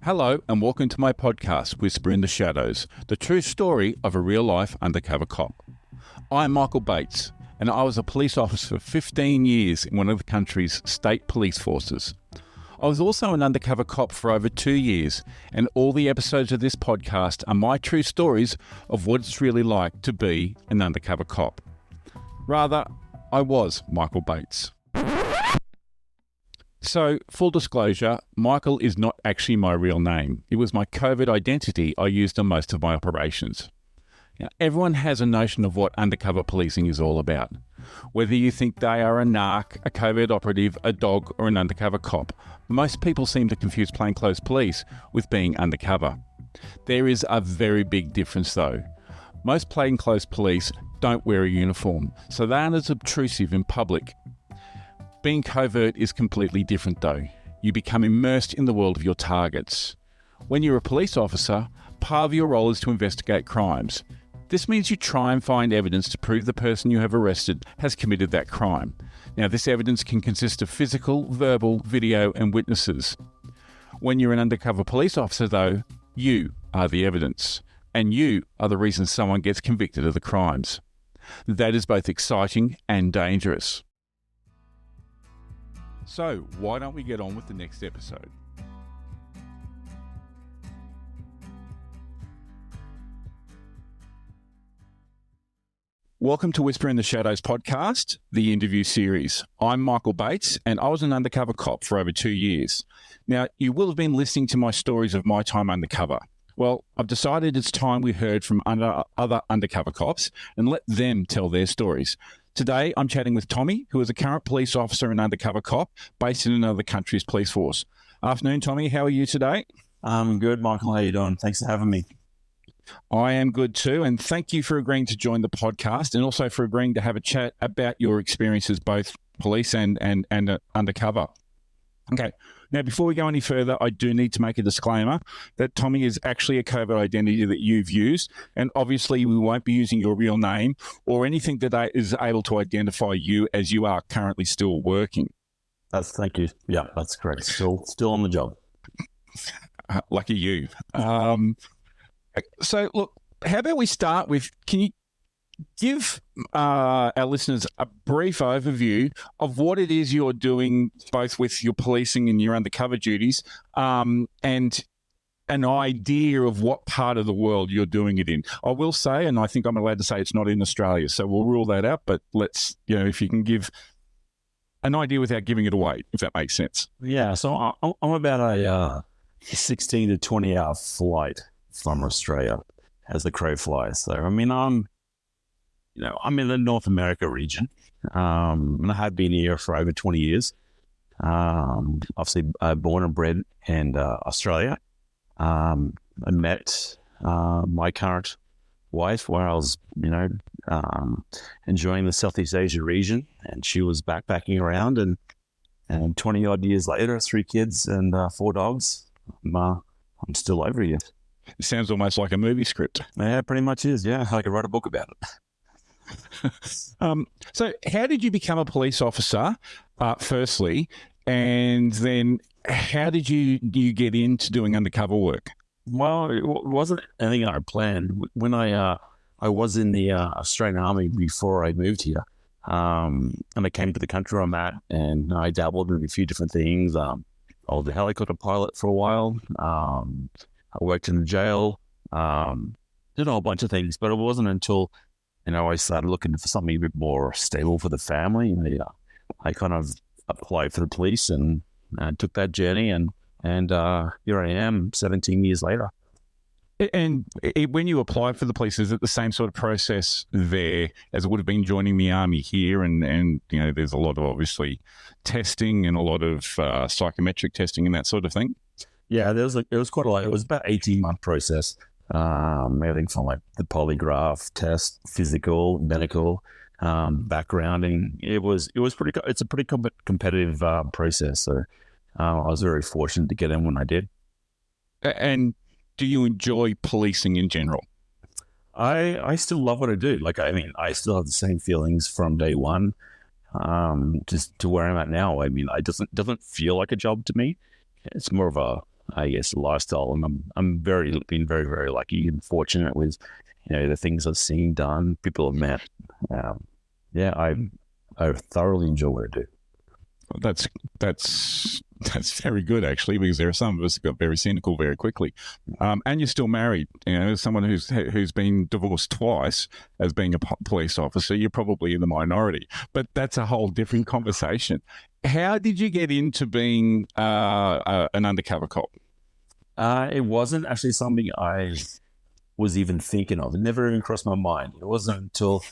Hello and welcome to my podcast, Whisper in the Shadows, the true story of a real-life undercover cop. I'm Michael Bates, and I was a police officer for 15 years in one of the country's state police forces. I was also an undercover cop for over 2 years, and all the episodes of this podcast are my true stories of what it's really like to be an undercover cop. Rather, I was Michael Bates. So, full disclosure, Michael is not actually my real name. It was my covert identity I used on most of my operations. Now, everyone has a notion of what undercover policing is all about. Whether you think they are a narc, a covert operative, a dog, or an undercover cop, most people seem to confuse plainclothes police with being undercover. There is a very big difference though. Most plainclothes police don't wear a uniform, so they aren't as obtrusive in public. Being covert is completely different though. You become immersed in the world of your targets. When you're a police officer, part of your role is to investigate crimes. This means you try and find evidence to prove the person you have arrested has committed that crime. Now, this evidence can consist of physical, verbal, video, and witnesses. When you're an undercover police officer though, you are the evidence, and you are the reason someone gets convicted of the crimes. That is both exciting and dangerous. So, why don't we get on with the next episode? Welcome to Whisper in the Shadows podcast, the interview series. I'm Michael Bates, and I was an undercover cop for over 2 years. Now, you will have been listening to my stories of my time undercover. Well, I've decided it's time we heard from other undercover cops and let them tell their stories. Today, I'm chatting with Tommy, who is a current police officer and undercover cop based in another country's police force. Afternoon, Tommy. How are you today? I'm good, Michael. How are you doing? Thanks for having me. I am good too, and thank you for agreeing to join the podcast and also for agreeing to have a chat about your experiences, both police and undercover. Okay. Now, before we go any further, I do need to make a disclaimer that Tommy is actually a covert identity that you've used, and obviously we won't be using your real name or anything that is able to identify you as you are currently still working. Thank you. Yeah, that's correct. Still on the job. Lucky you. So, look, how about we start with, can you give our listeners a brief overview of what it is you're doing, both with your policing and your undercover duties, and an idea of what part of the world you're doing it in? I will say, and I think I'm allowed to say it's not in Australia, so we'll rule that out, but let's, if you can give an idea without giving it away, if that makes sense. Yeah, so I'm about a 16 to 20 hour flight from Australia as the crow flies. So, I mean, I'm in the North America region, and I have been here for over 20 years. Obviously, born and bred in Australia. I met my current wife while I was, enjoying the Southeast Asia region, and she was backpacking around. And 20 odd years later, 3 kids and 4 dogs, I'm still over here. It sounds almost like a movie script. Yeah, pretty much is. Yeah, I could write a book about it. So how did you become a police officer, firstly, and then how did you get into doing undercover work? Well, it wasn't anything I planned. When I was in the Australian Army before I moved here, and I came to the country I'm at, and I dabbled in a few different things. I was a helicopter pilot for a while. I worked in the jail, did a whole bunch of things, but it wasn't until I started looking for something a bit more stable for the family. I kind of applied for the police and took that journey, and here I am 17 years later. And when you applied for the police, is it the same sort of process there as it would have been joining the army here? And there's a lot of obviously testing and a lot of psychometric testing and that sort of thing. Yeah, it was quite a lot. It was about 18-month process. Everything from like the polygraph test, physical, medical, backgrounding. It's a pretty competitive process. So I was very fortunate to get in when I did. And do you enjoy policing in general? I still love what I do. I still have the same feelings from day one, just to where I'm at now. It doesn't feel like a job to me. It's more of I guess, lifestyle, and I'm been very, very lucky and fortunate with, the things I've seen done, people I've met. Yeah, I thoroughly enjoy what I do. That's very good, actually, because there are some of us who got very cynical very quickly. And you're still married. As someone who's been divorced twice as being a police officer, you're probably in the minority. But that's a whole different conversation. How did you get into being an undercover cop? It wasn't actually something I was even thinking of. It never even crossed my mind. It wasn't until,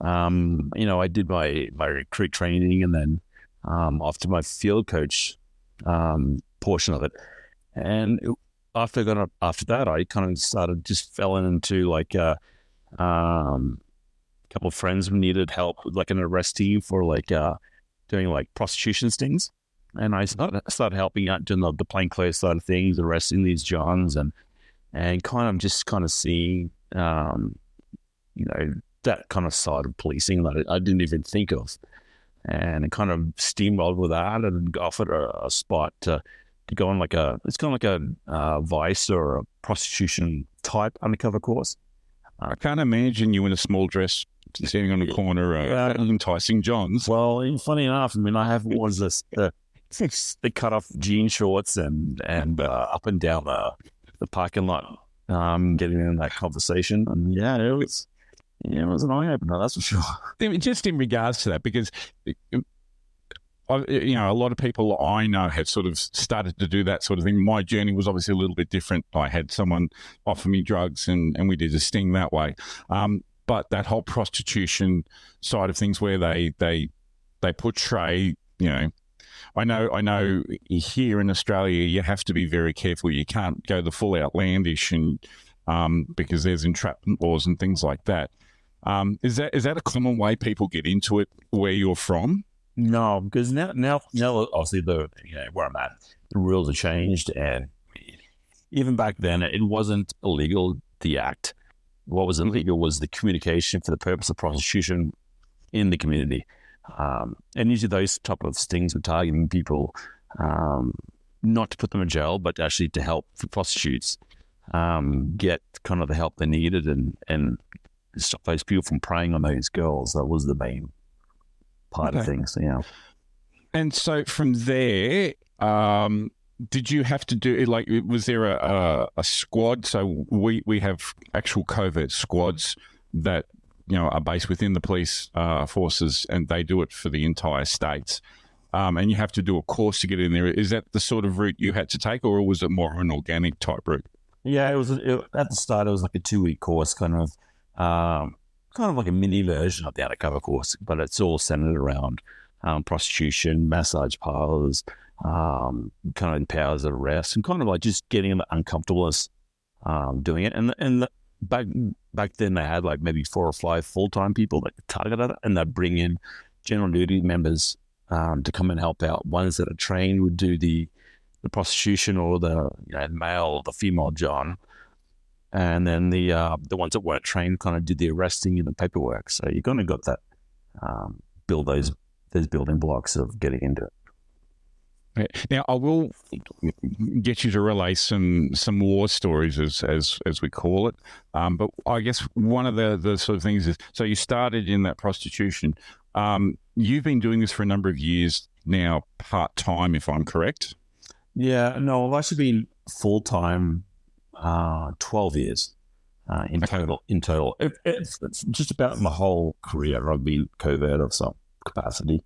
I did my recruit training, and then after my field coach portion of it. And after that, I kind of just fell into like a couple of friends who needed help with like an arrest team for like doing like prostitution stings. And I started helping out doing the plainclothes side of things, arresting these Johns, and kind of seeing, that kind of side of policing that I didn't even think of. And it kind of steamrolled with that, and offered a spot to go on it's kind of like a vice or a prostitution type undercover course. I can't imagine you in a small dress sitting on the corner enticing Johns. Well, funny enough, I mean, I have worn the cut off jean shorts and up and down the parking lot, getting in that conversation, and it was an eye opener, that's for sure. Just in regards to that, because a lot of people I know have sort of started to do that sort of thing. My journey was obviously a little bit different. I had someone offer me drugs, and we did a sting that way. But that whole prostitution side of things, where they portray, I know here in Australia you have to be very careful. You can't go the full outlandish, and because there's entrapment laws and things like that. Is that a common way people get into it where you're from? No, because now obviously where I'm at, the rules have changed, and even back then it wasn't illegal, the act. What was illegal was the communication for the purpose of prostitution in the community. And usually those type of stings were targeting people, not to put them in jail, but actually to help the prostitutes get kind of the help they needed, and stop those people from preying on those girls. That was the main part of things. Yeah. And so from there, did you have to do, like, was there a squad? So we have actual covert squads that, are based within the police forces, and they do it for the entire states. And you have to do a course to get in there. Is that the sort of route you had to take, or was it more an organic type route? Yeah, at the start, it was like a 2-week course, kind of like a mini version of the undercover course, but it's all centered around prostitution, massage parlors, kind of powers of arrest, and kind of like just getting the uncomfortableness doing it. And back then they had like maybe 4 or 5 full-time people that targeted it, and they'd bring in general duty members to come and help out. Ones that are trained would do the prostitution, or the male or the female John, and then the ones that weren't trained kind of did the arresting and the paperwork. So you kind of got that build those building blocks of getting into it. Now, I will get you to relay some war stories, as we call it. But I guess one of the sort of things is, so you started in that prostitution. You've been doing this for a number of years now, part-time, if I'm correct? Yeah, no, I've actually been full-time 12 years in total. It's just about my whole career I've been covert of some capacity.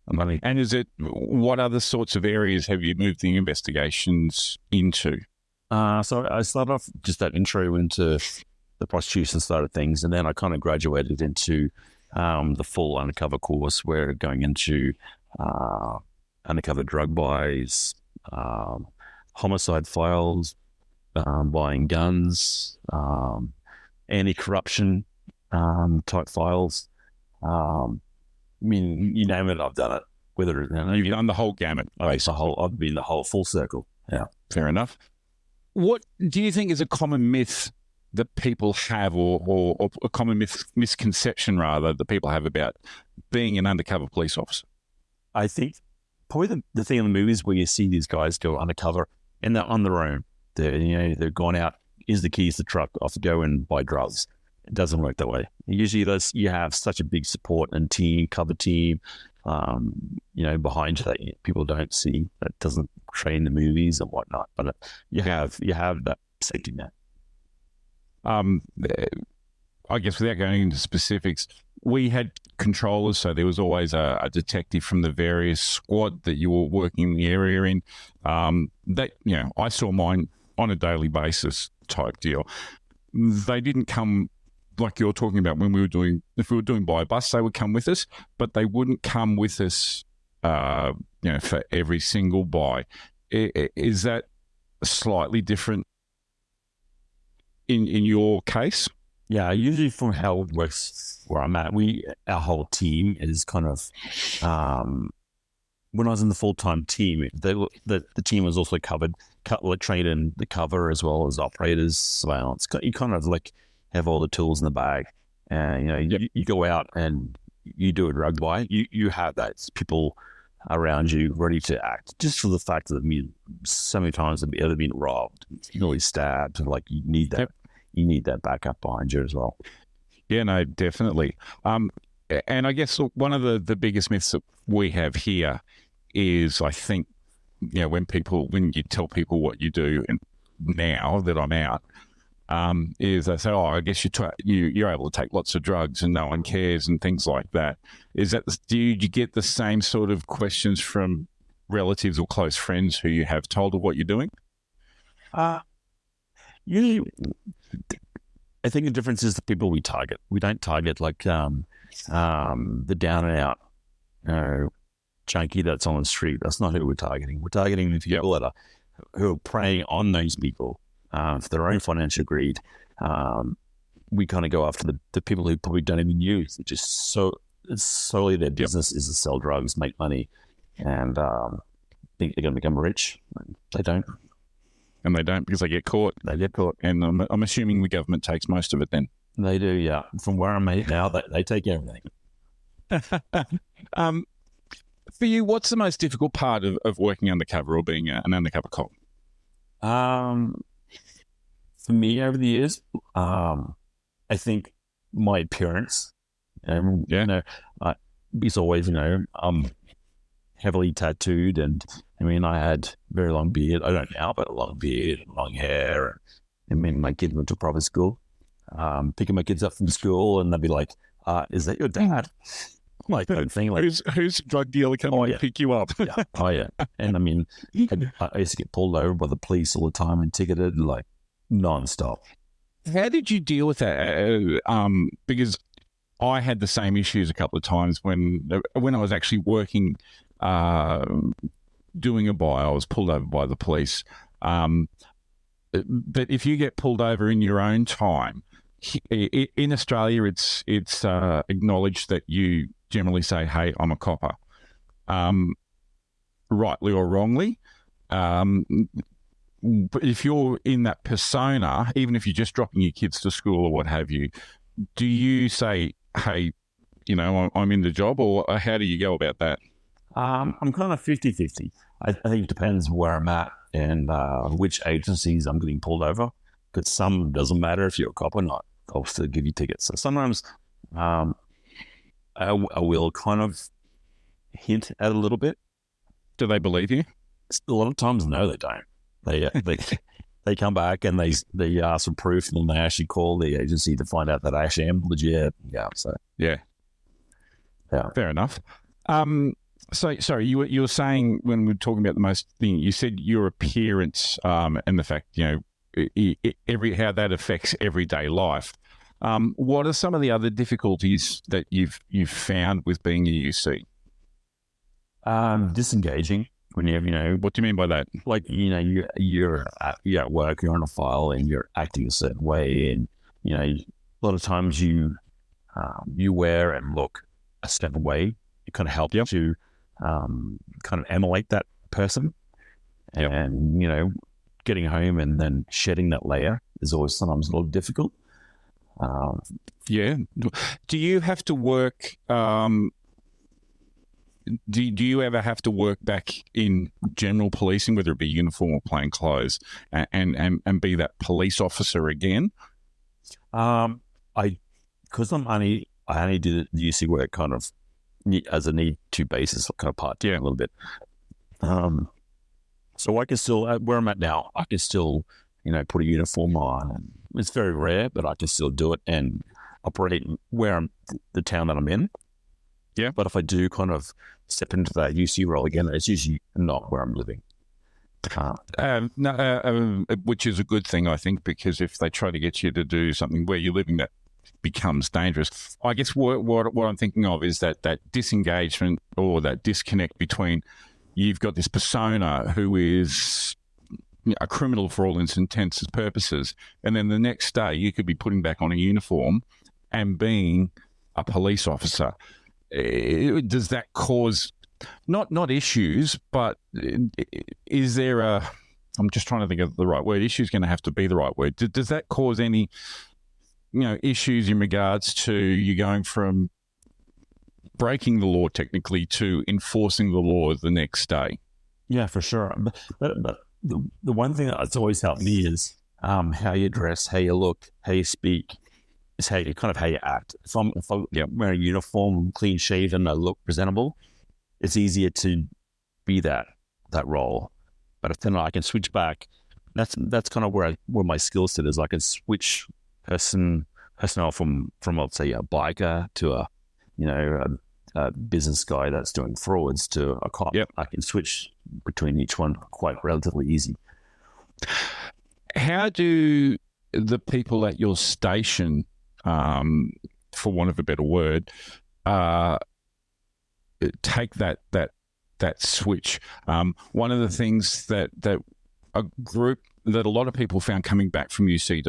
And what other sorts of areas have you moved the investigations into? So I started off just that intro into the prostitution side of things, and then I kind of graduated into the full undercover course, where going into undercover drug buys, homicide files, buying guns, anti-corruption type files. I mean, you name it, I've done it. You've done the whole gamut. I've been the whole full circle. Yeah, fair enough. What do you think is a common myth that people have, or a common misconception rather, that people have about being an undercover police officer? I think probably the thing in the movies where you see these guys go undercover, and they're on their own. They're gone out. Here's the keys to the truck. Off you go and buy drugs. It doesn't work that way. Usually, you have such a big support and cover team, behind you that people don't see. That doesn't portray in the movies and whatnot. But you have that safety net. I guess without going into specifics, we had controllers, so there was always a detective from the various squad that you were working in the area in. I saw mine on a daily basis type deal. They didn't come like you're talking about when if we were doing by bus, they would come with us, but they wouldn't come with us, for every single buy. Is that slightly different in your case? Yeah, usually from how it works where I'm at, our whole team is kind of, when I was in the full-time team, the team was also trained in the cover as well as operators, surveillance. You kind of like have all the tools in the bag, and you go out and you do a drug buy. You have that people around you ready to act, just for the fact that so many times they've either been robbed, nearly stabbed, and like you need that. Yep. You need that backup behind you as well. Yeah, no, definitely. And I guess one of the biggest myths that we have here is, I think, when you tell people what you do, and now that I'm out, is they say, "Oh, I guess you're able to take lots of drugs and no one cares," and things like that. Do you get the same sort of questions from relatives or close friends who you have told of what you're doing? Usually, I think the difference is the people we target. We don't target like the down and out junkie that's on the street. That's not who we're targeting. We're targeting the people who are preying on those people for their own financial greed. We kind of go after the people who probably don't even use. It's solely their business is to sell drugs, make money, and think they're going to become rich. They don't. And they don't, because they get caught. They get caught. And I'm assuming the government takes most of it then. They do, yeah. From where I'm at now, they take everything. For you, what's the most difficult part of working undercover or being an undercover cop? For me, over the years, I think my appearance. It's always, I'm heavily tattooed, and I had very long beard. I don't now, but a long beard, long hair. My kids went to private school. Picking my kids up from school, and they'd be like, "Is that your dad?" Like that thing. Like, who's a drug dealer coming to pick you up? Yeah. Oh yeah. And I used to get pulled over by the police all the time and ticketed like nonstop. How did you deal with that? Because I had the same issues a couple of times when I was actually working. Doing a buy, I was pulled over by the police. But if you get pulled over in your own time, in Australia, it's acknowledged that you generally say, "Hey, I'm a copper," rightly or wrongly. But if you're in that persona, even if you're just dropping your kids to school or what have you, do you say, "Hey, I'm in the job," or how do you go about that? I'm kind of 50-50. I think it depends where I'm at and which agencies I'm getting pulled over, because some doesn't matter if you're a cop or not. They'll still give you tickets. So sometimes I will kind of hint at a little bit. Do they believe you? A lot of times, no, they don't. They come back and they ask for proof, and then they actually call the agency to find out that I actually am legit. Yeah. So yeah. Fair enough. So, sorry, you were saying when we were talking about the most thing, you said your appearance and the fact, how that affects everyday life. What are some of the other difficulties that you've found with being a UC? Disengaging when you have, What do you mean by that? Like, you're at work, you're on a file, and you're acting a certain way, and a lot of times you wear and look a certain way. It kind of helps you kind of emulate that person, and getting home and then shedding that layer is always sometimes a little difficult. Do you have to work? do you ever have to work back in general policing, whether it be uniform or plain clothes, and be that police officer again? Because I only do the UC work kind of as a need to basis, kind of part time a little bit. So I can still, where I'm at now, I can still, put a uniform on. And it's very rare, but I can still do it and operate the town that I'm in. Yeah. But if I do kind of step into that UC role again, it's usually not where I'm living. Which is a good thing, I think, because if they try to get you to do something where you're living, that becomes dangerous. I guess what I'm thinking of is that disengagement or that disconnect between you've got this persona who is a criminal for all intents and purposes, and then the next day you could be putting back on a uniform and being a police officer. Does that cause not issues, but is there I'm just trying to think of the right word. Issue is going to have to be the right word. Does that cause any issues in regards to you going from breaking the law technically to enforcing the law the next day? Yeah, for sure. But the one thing that's always helped me is how you dress, how you look, how you speak. It's how you act. If I'm wearing a uniform, clean shaven, I look presentable, it's easier to be that role. But if then I can switch back, that's kind of where my skill set is. I can switch personnel from let's say a biker to a business guy that's doing frauds to a cop. Yep. I can switch between each one quite relatively easy. How do the people at your station, for want of a better word, take that switch? One of the things that a group that a lot of people found coming back from UC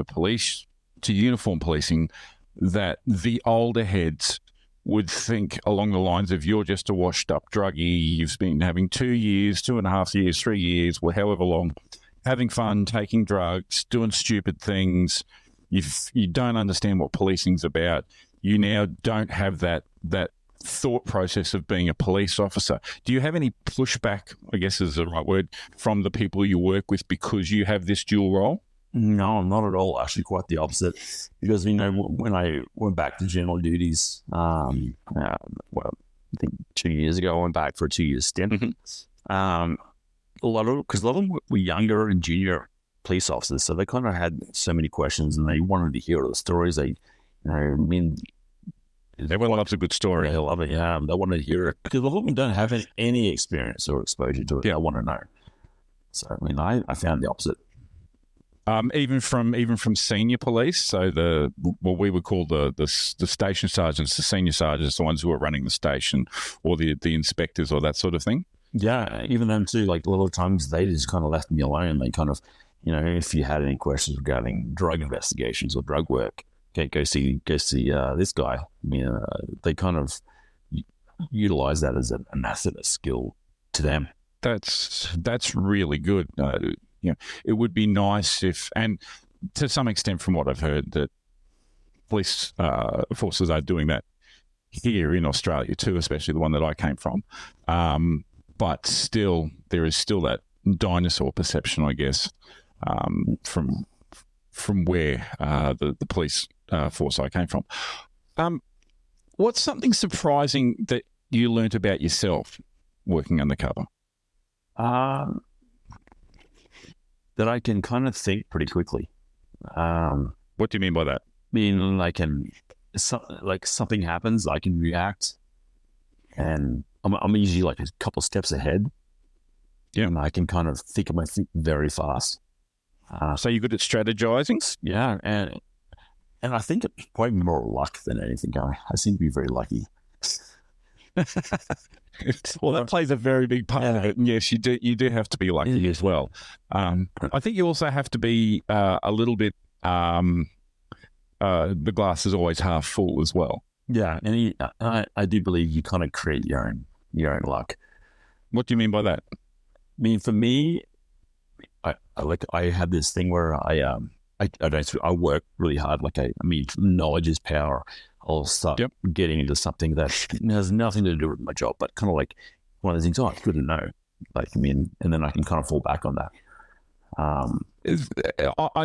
to uniform policing, that the older heads would think along the lines of, you're just a washed up druggie, you've been having 2 years, 2.5 years, 3 years, or however long, having fun, taking drugs, doing stupid things. You don't understand what policing's about. You now don't have that thought process of being a police officer. Do you have any pushback, I guess is the right word, from the people you work with because you have this dual role? No, not at all. Actually, quite the opposite. Because when I went back to general duties, I think 2 years ago, I went back for a 2-year stint. Mm-hmm. A lot of them were younger and junior police officers, so they kind of had so many questions, and they wanted to hear all the stories. Everyone loves a good story. They love it. Yeah, they want to hear it because a lot of them don't have any experience or exposure to it. Yeah, I want to know. So I found the opposite. Even from senior police, so what we would call the station sergeants, the senior sergeants, the ones who are running the station, or the inspectors, or that sort of thing. Yeah, even them too. Like a lot of times, they just kind of left me alone. They kind of, if you had any questions regarding drug investigations or drug work, okay, go see this guy. They kind of utilize that as an asset, a skill to them. That's really good. It would be nice if, and to some extent from what I've heard, that police forces are doing that here in Australia too, especially the one that I came from. But still, there is still that dinosaur perception, I guess, from where the police force I came from. What's something surprising that you learnt about yourself working undercover? That I can kind of think pretty quickly. What do you mean by that? Something happens, I can react, and I'm usually like a couple steps ahead. Yeah, and I can kind of think of my feet very fast. So you're good at strategizing? Yeah, and I think it's probably more luck than anything. I seem to be very lucky. Well, that plays a very big part of it. And yes, you do have to be lucky as well. I think you also have to be a little bit. The glass is always half full as well. Yeah, and I do believe you kind of create your own luck. What do you mean by that? For me, I had this thing where I work really hard. Knowledge is power. I'll start getting into something that has nothing to do with my job, but kind of like one of those things. Oh, it's good to know. Like, I mean, and then I can kind of fall back on that.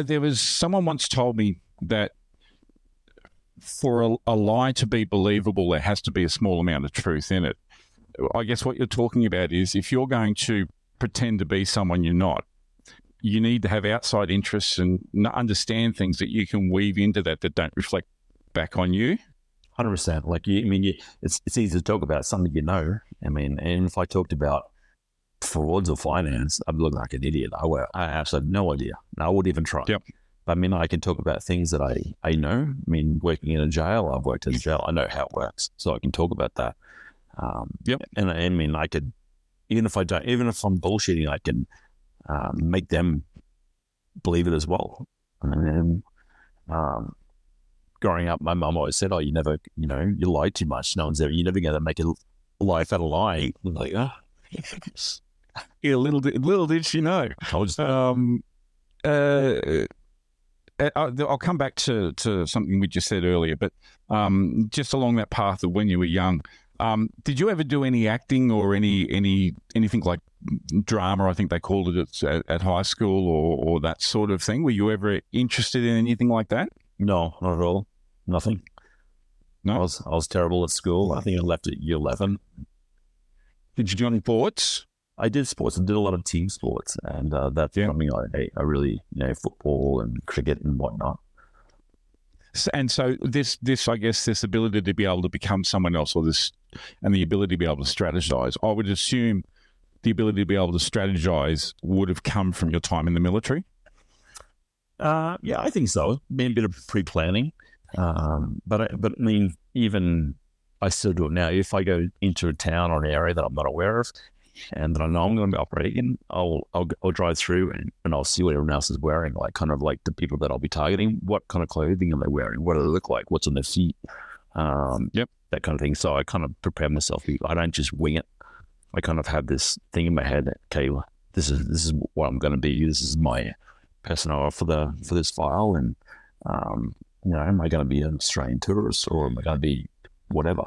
There was someone once told me that for a lie to be believable, there has to be a small amount of truth in it. I guess what you're talking about is if you're going to pretend to be someone you're not, you need to have outside interests and understand things that you can weave into that don't reflect back on you. 100%. Like, it's easy to talk about something you know. I mean, and if I talked about frauds or finance, I'd look like an idiot. I absolutely have no idea. And I wouldn't even try. Yep. But, I mean, I can talk about things that I know. I mean, working in a jail, I've worked in a jail. I know how it works. So I can talk about that. Yep. And I mean, I could, even if I'm bullshitting, I can make them believe it as well. And growing up, my mum always said, "Oh, you never, you lie too much. You're never going to make a life out of lying." I'm like, Yeah, little did she know. I'll come back to something we just said earlier, but just along that path of when you were young, did you ever do any acting or anything like drama? I think they called it at high school or that sort of thing. Were you ever interested in anything like that? No, not at all. Nothing. No, I was terrible at school. I think I left at year 11. Did you do any sports? I did sports. I did a lot of team sports, and that's something I really, football and cricket and whatnot. And so this, I guess, this ability to be able to become someone else, and the ability to be able to strategize. I would assume the ability to be able to strategize would have come from your time in the military. Yeah, I think so. Maybe a bit of pre-planning, but I mean, even I still do it now. If I go into a town or an area that I'm not aware of, and that I know I'm going to be operating in, I'll drive through and I'll see what everyone else is wearing, like kind of like the people that I'll be targeting. What kind of clothing are they wearing? What do they look like? What's on their feet? That kind of thing. So I kind of prepare myself. I don't just wing it. I kind of have this thing in my head that, okay, this is what I'm going to be. This is my personnel for this file, and am I going to be an Australian tourist or am I going to be whatever?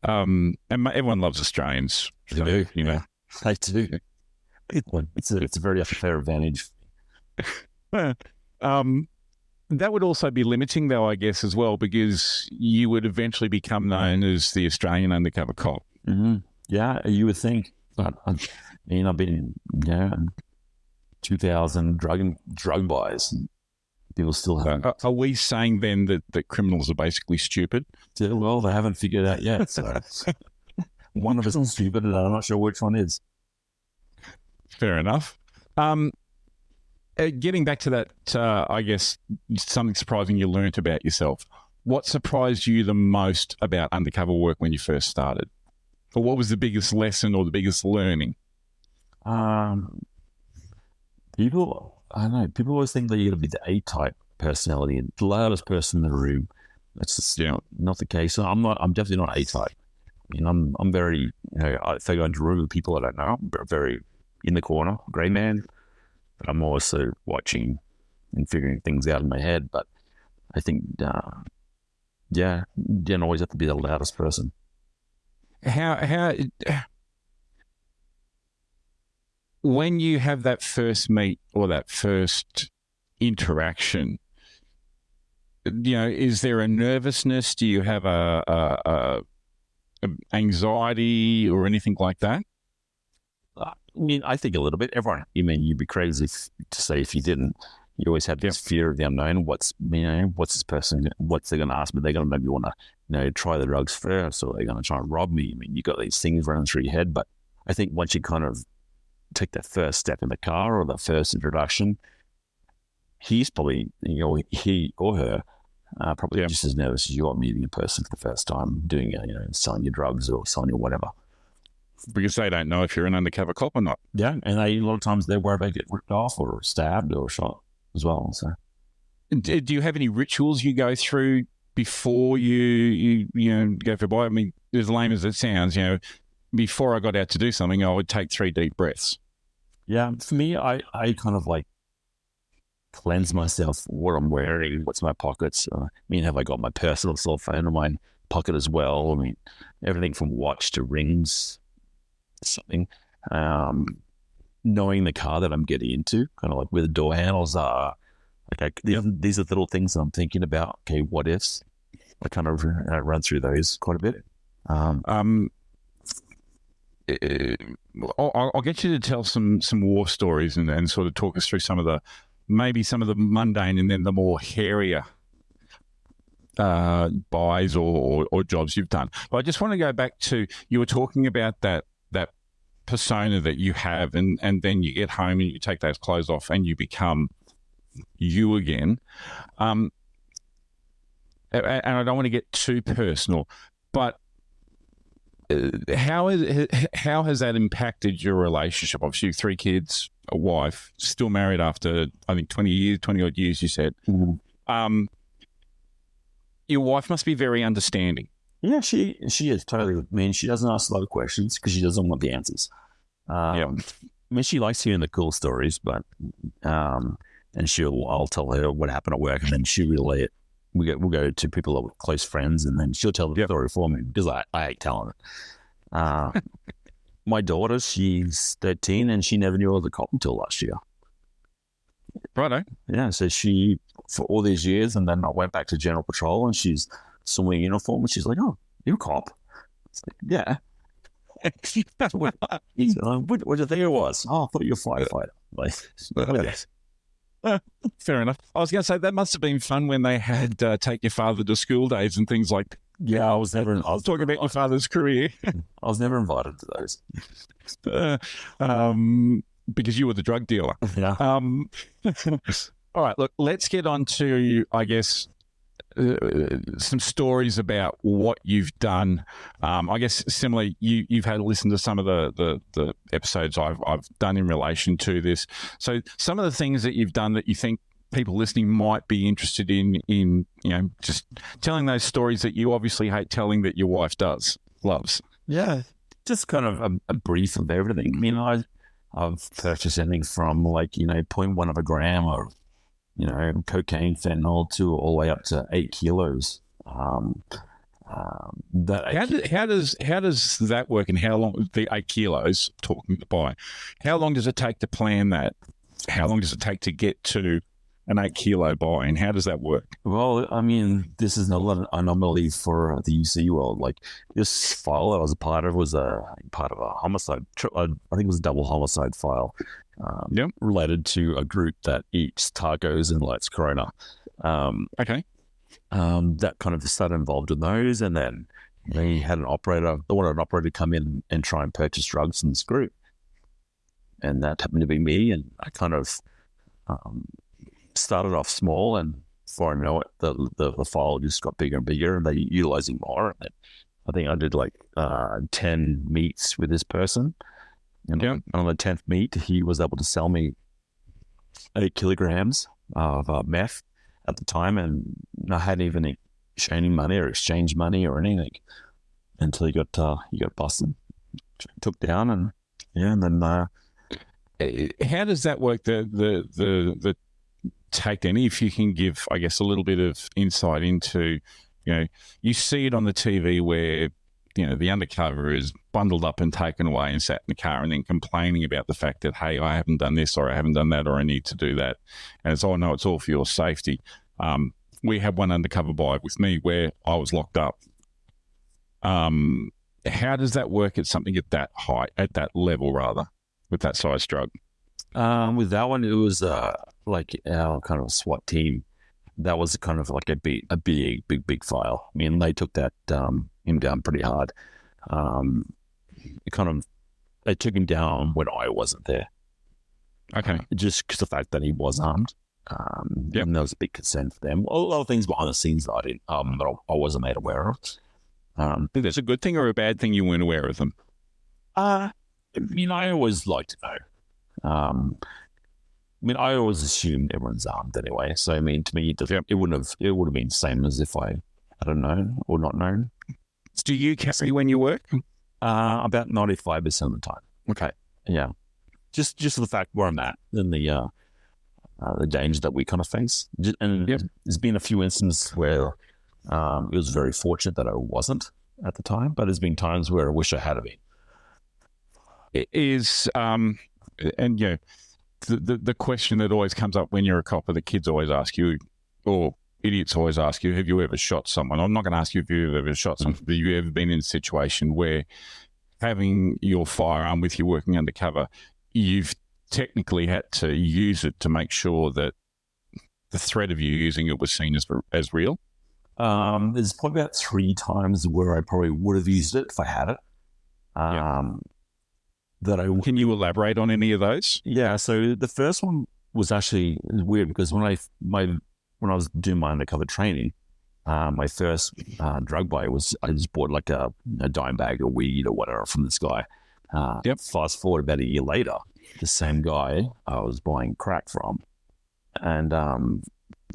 And everyone loves Australians. They do, They do. It's a very unfair advantage. That would also be limiting, though, I guess, as well, because you would eventually become known as the Australian undercover cop. Mm-hmm. Yeah, you would think. But I mean, I've been 2,000 drug buys. People still haven't. Are we saying then that criminals are basically stupid? Yeah, well, they haven't figured it out yet. So one of us is stupid, and I'm not sure which one is. Fair enough. Getting back to that, I guess something surprising you learnt about yourself. What surprised you the most about undercover work when you first started? Or what was the biggest lesson or the biggest learning? People always think that you're going to be the A-type personality, the loudest person in the room. That's just not the case. I'm definitely not A-type. I mean, I'm very, if I go into a room with people I don't know, I'm very in the corner, grey man. But I'm also watching and figuring things out in my head. But I think, you don't always have to be the loudest person. How when you have that first meet or that first interaction, is there a nervousness? Do you have a anxiety or anything like that? I mean, I think a little bit. Everyone, you'd be crazy to say if you didn't. You always have this fear of the unknown. What's this person? What's they going to ask me? They're going to maybe want to, try the drugs first, or they're going to try and rob me. I mean, you got these things running through your head. But I think once you kind of take that first step in the car or the first introduction, he's probably, he or her, probably just as nervous as you are meeting a person for the first time, doing, selling you drugs or selling you whatever. Because they don't know if you're an undercover cop or not. Yeah, and a lot of times they're worried about getting ripped off or stabbed or shot as well. So, do you have any rituals you go through before you go for a bite? I mean, as lame as it sounds, before I got out to do something, I would take 3 deep breaths. Yeah, for me, I kind of like cleanse myself, what I'm wearing, what's in my pockets. Have I got my personal cell phone in my pocket as well? I mean, everything from watch to rings, something. Knowing the car that I'm getting into, kind of like where the door handles are. Okay, these are little things that I'm thinking about. Okay, what ifs? I kind of run through those quite a bit. I'll get you to tell some war stories and sort of talk us through some of the mundane and then the more hairier buys or jobs you've done. But I just want to go back to, you were talking about that persona that you have, and then you get home and you take those clothes off and you become you again. And I don't want to get too personal, but how has that impacted your relationship? Obviously, 3 kids, a wife, still married after, I think, 20 odd years, you said. Mm-hmm. Your wife must be very understanding. Yeah, she is totally. I mean, she doesn't ask a lot of questions because she doesn't want the answers. I mean, she likes hearing the cool stories, but and I'll tell her what happened at work, and then she relay it. We'll go to people that were close friends, and then she'll tell the story for me because I hate telling it. My daughter, she's 13, and she never knew I was a cop until last year. Righto. Yeah, so she, for all these years, and then I went back to General Patrol, and she's saw me in uniform, and she's like, "Oh, you're a cop?" It's like, "Yeah." What do you think it was? Oh, I thought you were a firefighter. Like, fair enough. I was going to say that must have been fun when they had take your father to school days and things like that. Yeah, I was talking about your father's career. I was never invited to those. Because you were the drug dealer. Yeah. All right, look, let's get on to, I guess, some stories about what you've done. I guess similarly, you've had to listen to some of the episodes I've done in relation to this. So some of the things that you've done that you think people listening might be interested in just telling those stories that you obviously hate telling that your wife loves. Yeah, just kind of a brief of everything. I mean, I've purchased anything from 0.1 of a gram of cocaine, fentanyl, to all the way up to 8 kilos. How does that work, and how long the 8 kilos talking to buy? How long does it take to plan that? How long does it take to get to an 8 kilo buy, and how does that work? Well, I mean, this is not an anomaly for the UC world. Like, this file I was a part of was part of a homicide. I think it was a double homicide file. Related to a group that eats tacos and lights Corona. Okay. That kind of started involved in those, and then they had an operator. They wanted an operator to come in and try and purchase drugs in this group, and that happened to be me. And I kind of started off small, and before I know it, the file just got bigger and bigger, and they're utilizing more. And I think I did 10 meets with this person. And on the 10th meet, he was able to sell me 8 kilograms of meth at the time, and I hadn't even shown him money or exchanged money or anything until he got busted, took down, and then. How does that work? The takedown. If you can give, I guess, a little bit of insight into, you see it on the TV where the undercover is bundled up and taken away and sat in the car and then complaining about the fact that, hey, I haven't done this or I haven't done that or I need to do that. And it's, oh, no, it's all for your safety. We had one undercover buy with me where I was locked up. How does that work at something at that height, at that level rather, with that size drug? With that one, it was like our kind of SWAT team. That was kind of like a big file. I mean, they took that him down pretty hard. They took him down when I wasn't there. Okay. Just because the fact that he was armed. And there was a big concern for them. A lot of things behind the scenes that I didn't, that I wasn't made aware of. Think that's a good thing or a bad thing you weren't aware of them? I always like to know. I always assumed everyone's armed anyway. So, I mean, to me, it would have been the same as if I hadn't known or not known. Do you carry when you work? About 95% of the time. Okay. Yeah. Just the fact where I'm at and the danger that we kind of face. And there's been a few instances where it was very fortunate that I wasn't at the time, but there's been times where I wish I had been. is, and you know, the question that always comes up when you're a cop, the kids always ask you, or idiots always ask you, have you ever shot someone? I'm not going to ask you if you've ever shot someone, but have you ever been in a situation where having your firearm with you working undercover, you've technically had to use it to make sure that the threat of you using it was seen as real? There's probably about 3 times where I probably would have used it if I had it. Can you elaborate on any of those? Yeah, so the first one was actually weird because when I was doing my undercover training, my first drug buy was I just bought like a dime bag of weed or whatever from this guy. Fast forward about a year later, the same guy I was buying crack from, and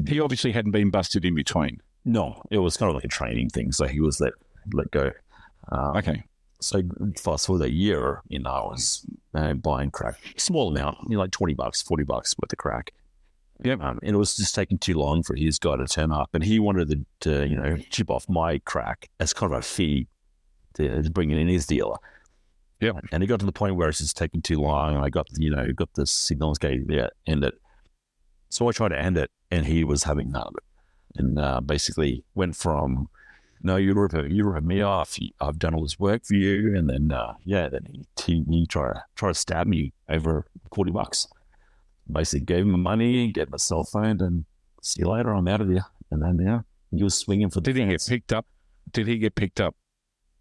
he obviously hadn't been busted in between. No, it was kind of like a training thing, so he was let go. Okay. So fast forward a year, I was buying crack, small amount, like $20, $40 worth of crack. Yep. And it was just taking too long for his guy to turn up, and he wanted to chip off my crack as kind of a fee to bring it in his dealer. Yep. And it got to the point where it's just taking too long, and I got the signals getting there, end it. So I tried to end it, and he was having none of it, and basically went from, no, you rip me off. I've done all this work for you, and then he tried to stab me over $40. Basically gave him the money, gave him a cell phone, and see you later. I'm out of here. And then he was swinging for. Did he get picked up? Did he get picked up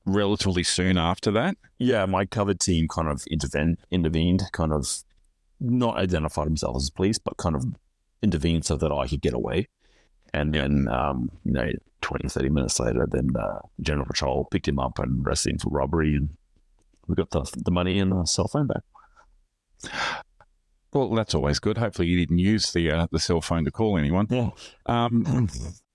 relatively soon after that? Yeah, my cover team kind of intervened, kind of not identified himself as police, but kind of intervened so that I could get away. And then 20, 30 minutes later, then General Patrol picked him up and arrested him for robbery, and we got the money and the cell phone back. Well, that's always good. Hopefully you didn't use the cell phone to call anyone. Yeah.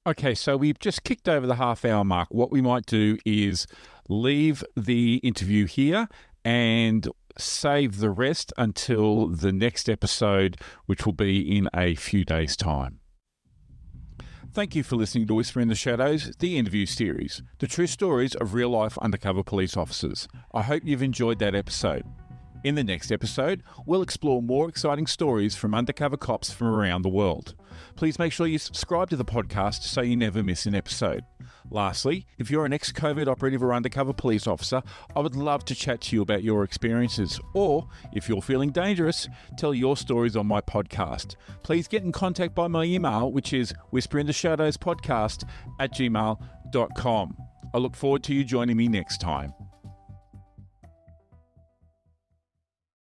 Okay, so we've just kicked over the half-hour mark. What we might do is leave the interview here and save the rest until the next episode, which will be in a few days' time. Thank you for listening to Whisper in the Shadows, the interview series, the true stories of real-life undercover police officers. I hope you've enjoyed that episode. In the next episode, we'll explore more exciting stories from undercover cops from around the world. Please make sure you subscribe to the podcast so you never miss an episode. Lastly, if you're an ex-covert operative or undercover police officer, I would love to chat to you about your experiences. Or, if you're feeling dangerous, tell your stories on my podcast. Please get in contact by my email, which is whisperintheshadowspodcast@gmail.com. I look forward to you joining me next time.